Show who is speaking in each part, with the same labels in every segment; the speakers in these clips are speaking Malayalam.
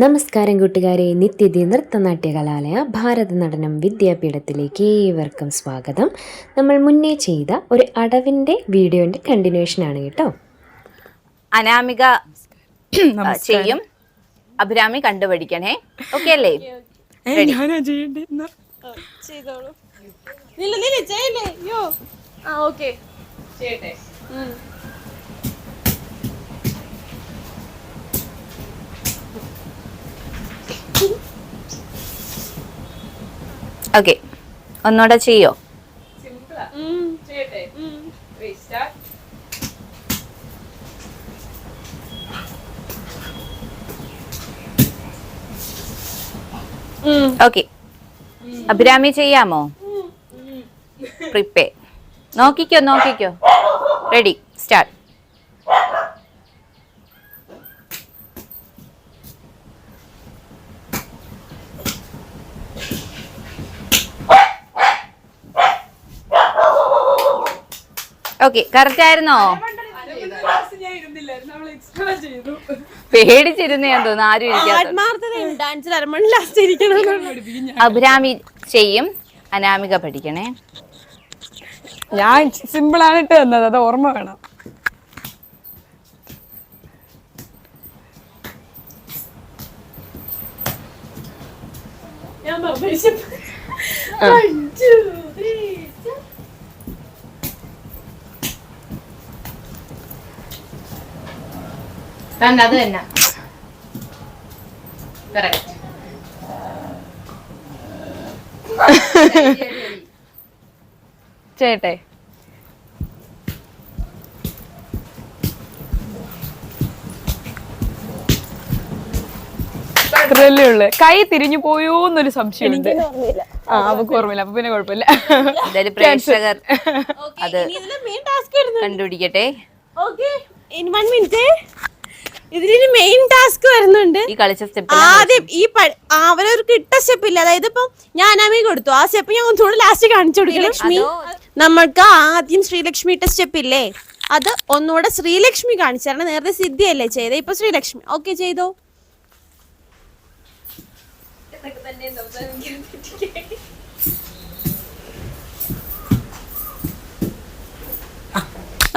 Speaker 1: നമസ്കാരം കൂട്ടുകാരെ, നിത്യതി നൃത്തനാട്യ കലാലയ ഭാരതനടനം വിദ്യാപീഠത്തിലേക്ക് ഏവർക്കും സ്വാഗതം. നമ്മൾ മുന്നേ ചെയ്ത ഒരു അടവിൻ്റെ വീഡിയോൻ്റെ കണ്ടിന്യൂഷനാണ് കേട്ടോ.
Speaker 2: അനാമിക ചെയ്യും, അഭിരാമി കണ്ടുപഠിക്കണേ. ഓക്കെ അല്ലേ? ഓക്കെ, ഒന്നുകൂടെ ചെയ്യോ? ഓക്കെ, അഭിരാമി ചെയ്യാമോ? പ്രിപ്പയർ. നോക്കിക്കോ. Ready, start. ഓക്കെ, കറക്റ്റ് ആയിരുന്നോ? പേടിച്ചിരുന്നേന്ന് തോന്നുന്നു, ആരും അഭിരാമി ചെയ്യും, അനാമിക പഠിക്കണേ.
Speaker 3: ഞാൻ സിമ്പിൾ ആണിട്ട് തന്നത്, അത് ഓർമ്മ വേണം.
Speaker 2: അത് തന്നെ
Speaker 3: ചേട്ടെ. ഇത്രയല്ലേ ഉള്ളു. കൈ തിരിഞ്ഞു പോയോന്നൊരു സംശയമുണ്ട്. അവക്ക് ഓർമ്മയില്ല, അപ്പൊ പിന്നെ കുഴപ്പമില്ല.
Speaker 2: പ്രേക്ഷകർ അത് കണ്ടുപിടിക്കട്ടെ.
Speaker 4: ഇതിന് മെയിൻ ടാസ്ക് വരുന്നുണ്ട്.
Speaker 2: ഈ കളിച്ച സ്റ്റെപ്പ്
Speaker 4: ആദ്യം ഈ അവരവർക്ക് ഇട്ട സ്റ്റെപ്പ് ഇല്ല. അതായത് ഇപ്പം ഞാൻ അനാമിക കൊടുത്തു, ആ സ്റ്റെപ്പ് ഞാൻ ഒന്നുകൂടെ ലാസ്റ്റ് കാണിച്ചു കൊടുക്കും. ലക്ഷ്മി, നമ്മൾക്ക് ആദ്യം ശ്രീലക്ഷ്മി ഇട്ട സ്റ്റെപ്പ് ഇല്ലേ, അത് ഒന്നുകൂടെ ശ്രീലക്ഷ്മി കാണിച്ചാണ്. നേരത്തെ സിദ്ധിയല്ലേ ചെയ്തേ, ഇപ്പൊ ശ്രീലക്ഷ്മി. ഓക്കെ, ചെയ്തോ.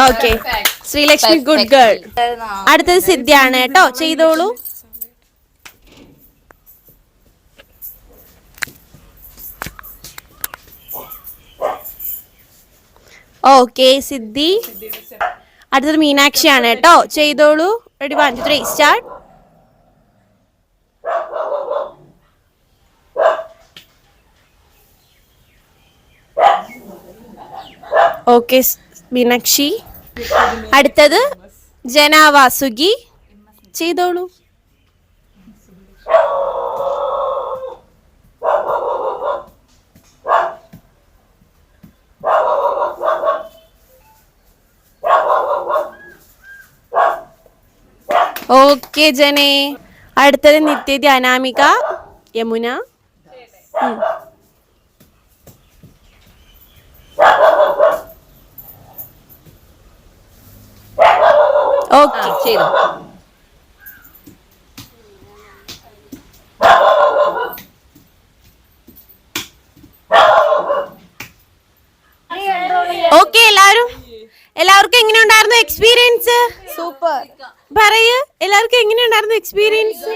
Speaker 4: Okay, Sreelakshmi good girl. അടുത്തത് സിദ്ധിയാണ് കേട്ടോ, ചെയ്തോളൂ. ഓക്കെ സിദ്ധി. അടുത്തത് മീനാക്ഷിയാണ് കേട്ടോ, ചെയ്തോളൂ. Ready, 1 2 3 start. ഓക്കെ മീനാക്ഷി. അടുത്തത് ജനാവാസുകി, ചെയ്തോളൂ. ഓക്കെ ജനേ. അടുത്തത് നിത്യതി, അനാമിക, യമുന. ഓക്കെ,
Speaker 2: ചെയ്തു.
Speaker 4: ഓക്കെ, എല്ലാവർക്കും എങ്ങനെ ഉണ്ടായിരുന്നു എക്സ്പീരിയൻസ്? സൂപ്പർ. പറയൂ, എല്ലാവർക്കും എങ്ങനെ ഉണ്ടായിരുന്നു എക്സ്പീരിയൻസ്?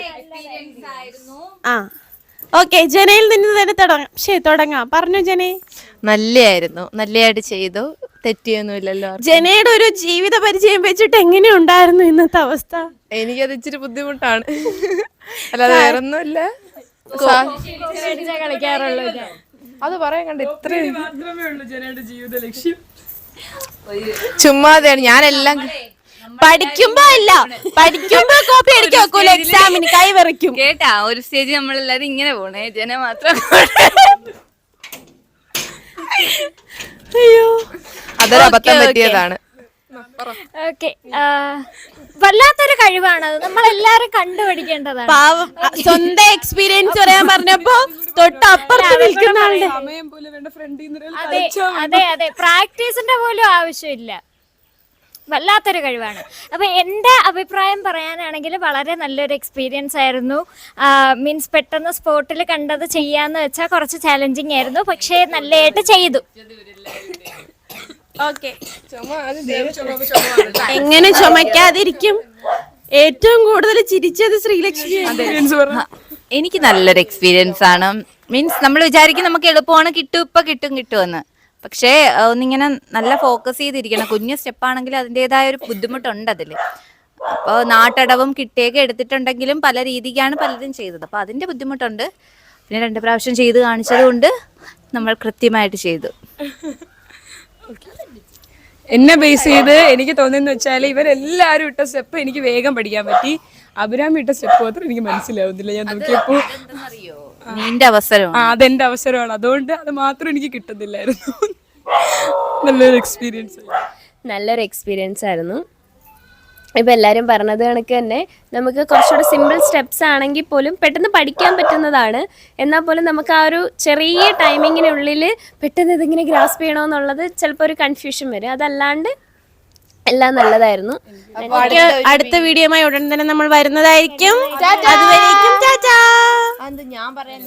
Speaker 4: ആ ഓക്കെ, ജനയിൽ നിന്ന് തന്നെ തുടങ്ങാം. പറഞ്ഞു ജനേ.
Speaker 5: നല്ലയായിരുന്നു, നല്ലതായിട്ട് ചെയ്തു, തെറ്റിയൊന്നുമില്ലല്ലോ.
Speaker 4: ജനയുടെ ഒരു ജീവിത പരിചയം വെച്ചിട്ട് എങ്ങനെ ഉണ്ടായിരുന്നു ഇന്നത്തെ അവസ്ഥ?
Speaker 5: എനിക്കത് ഇച്ചിരി ബുദ്ധിമുട്ടാണ്, അല്ലാതെ വേറൊന്നുമില്ല. അത് പറയാൻ കണ്ട ഇത്രയും ചുമ്മാതെയാണ്. ഞാനെല്ലാം
Speaker 4: പഠിക്കുമ്പോ കോപ്പി അടിക്കാൻ വെക്കൂല, എക്സാമിന് കൈ വിറയ്ക്കും
Speaker 2: കേട്ടാ. ഒരു സ്റ്റേജ് നമ്മളെല്ലാരും ഇങ്ങനെ പോണേ, ജന മാത്രം.
Speaker 4: അയ്യോ,
Speaker 5: അതൊരു അബദ്ധം പറ്റിയതാണ്.
Speaker 6: ഓക്കെ, വല്ലാത്തൊരു കഴിവാണ് അത്, നമ്മളെല്ലാരും കണ്ടുപഠിക്കേണ്ടതാണ്.
Speaker 4: പാവം, സ്വന്തം എക്സ്പീരിയൻസ് പറയാൻ പറഞ്ഞപ്പോ തൊട്ടപ്പുറത്ത് നിൽക്കുന്ന ആളുടെ
Speaker 6: അതെ, പ്രാക്ടീസിന്റെ പോലും ആവശ്യമില്ല. വല്ലാത്തൊരു കഴിവാണ്. അപ്പോൾ എൻ്റെ അഭിപ്രായം പറയാനാണെങ്കിൽ വളരെ നല്ലൊരു എക്സ്പീരിയൻസ് ആയിരുന്നു. മീൻസ് പെട്ടെന്ന് സ്പോട്ടിൽ കണ്ടത് ചെയ്യാന്ന് വെച്ചാൽ കുറച്ച് ചാലഞ്ചിങ് ആയിരുന്നു, പക്ഷേ നല്ലതായിട്ട് ചെയ്തു.
Speaker 4: ഓക്കെ, എങ്ങനെ ചുമക്കാതിരിക്കും? ഏറ്റവും കൂടുതൽ ചിരിച്ചത് ശ്രീലക്ഷ്മി.
Speaker 2: എനിക്ക് നല്ലൊരു എക്സ്പീരിയൻസ് ആണ്. മീൻസ് നമ്മൾ വിചാരിക്കും നമുക്ക് എളുപ്പമാണ്, കിട്ടുമെന്ന്. പക്ഷേ ഒന്നിങ്ങനെ നല്ല ഫോക്കസ് ചെയ്തിരിക്കണം. കുഞ്ഞു സ്റ്റെപ്പാണെങ്കിൽ അതിൻ്റെതായ ഒരു ബുദ്ധിമുട്ടുണ്ട് അതിൽ. അപ്പോൾ നാട്ടടവും കിട്ടിയൊക്കെ എടുത്തിട്ടുണ്ടെങ്കിലും പല രീതിക്കാണ് പലരും ചെയ്തത്. അപ്പോൾ അതിൻ്റെ ബുദ്ധിമുട്ടുണ്ട്. പിന്നെ 2 പ്രാവശ്യം ചെയ്ത് കാണിച്ചത് കൊണ്ട് നമ്മൾ കൃത്യമായിട്ട് ചെയ്തു.
Speaker 3: എന്നെ ബേസ് ചെയ്ത് എനിക്ക് തോന്നുന്നത് വെച്ചാൽ ഇവരെല്ലാവരും ഇട്ട സ്റ്റെപ്പ് എനിക്ക് വേഗം പഠിക്കാൻ പറ്റി. അഭിരാമി ഇട്ട സ്റ്റെപ്പ് മാത്രം എനിക്ക് മനസ്സിലാവുന്നില്ല. ഞാൻ നോക്കിയപ്പോ
Speaker 2: നിന്റെ അവസരം
Speaker 3: അതെന്റെ അവസരമാണ്, അതുകൊണ്ട് അത് മാത്രം എനിക്ക് കിട്ടുന്നില്ലായിരുന്നു. നല്ലൊരു
Speaker 1: എക്സ്പീരിയൻസ് ആയിരുന്നു. ഇപ്പം എല്ലാവരും പറഞ്ഞത് കണക്ക് തന്നെ നമുക്ക് കുറച്ചുകൂടെ സിമ്പിൾ സ്റ്റെപ്സ് ആണെങ്കിൽ പോലും പെട്ടെന്ന് പഠിക്കാൻ പറ്റുന്നതാണ്. എന്നാൽ പോലും നമുക്ക് ആ ഒരു ചെറിയ ടൈമിങ്ങിനുള്ളിൽ പെട്ടെന്ന് ഇതിങ്ങനെ ഗ്രാസ്പ് ചെയ്യണമെന്നുള്ളത് ചിലപ്പോൾ ഒരു കൺഫ്യൂഷൻ വരും. അതല്ലാണ്ട് എല്ലാം നല്ലതായിരുന്നു.
Speaker 4: അടുത്ത വീഡിയോയുമായി ഉടൻ തന്നെ നമ്മൾ വരുന്നതായിരിക്കും. അതുവരേക്കും ടാറ്റാ.
Speaker 5: ഞാൻ പറയാൻ